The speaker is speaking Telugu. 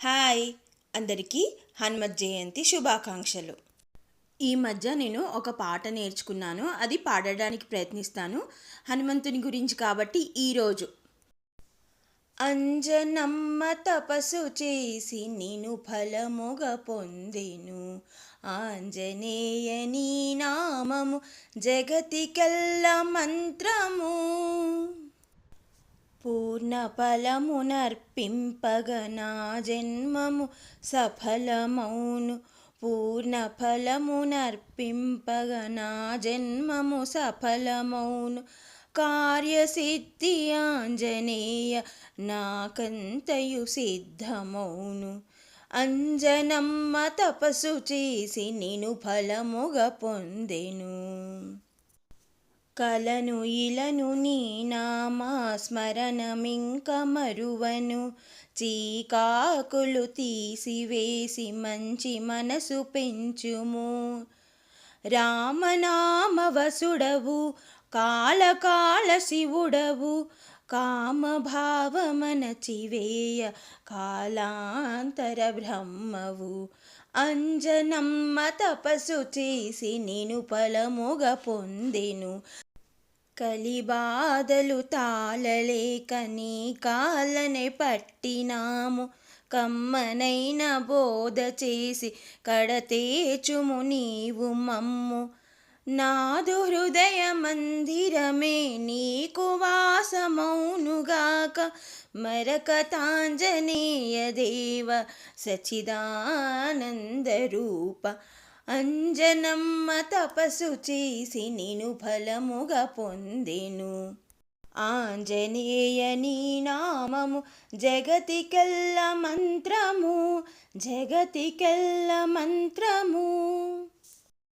హాయ్ అందరికీ హనుమత్ జయంతి శుభాకాంక్షలు. ఈ మధ్య నేను ఒక పాట నేర్చుకున్నాను, అది పాడడానికి ప్రయత్నిస్తాను. హనుమంతుని గురించి కాబట్టి ఈరోజు అంజనమ్మ తపస్సు చేసి నేను ఫలముగా పొందెను, ఆంజనేయని నామము జగతికెల్ల మంత్రము. పూర్ణ ఫలమునర్పింపగ నా జన్మము సఫలమౌను, పూర్ణ ఫలమునర్పింపగ నా జన్మము సఫలమౌను. కార్యసిద్ధి ఆంజనేయ నాకంతయు సిద్ధమౌను, అంజనమ్మ తపస్సు చేసి నేను ఫలముగా పొందెను. కలను ఇలను నీ నామా స్మరణమింక మరువను, చీకాకులు తీసివేసి మంచి మనసు పెంచుము. రామనామవసుడవు కాళకాళ శివుడవు, కామభావమనచివేయ కాలాంతర బ్రహ్మవు. అంజనమ్మ తపస్సు చేసి నేను ఫలముగా పొందెను, కలిబాధలు తాళలేక నీ కాళ్ళనే పట్టినాము. కమ్మనైన బోధ చేసి కడతేచుము నీవు మమ్ము, నాదు హృదయ మందిరమే నీకు వాసమౌనుగాక. మరకతాంజనేయ దేవ సచిదానంద రూప, అంజనమ్మ తపస్సు చేసి నేను ఫలముగా పొందెను. ఆంజనేయని నామము జగతికెల్ల మంత్రము, జగతికెల్ల మంత్రము.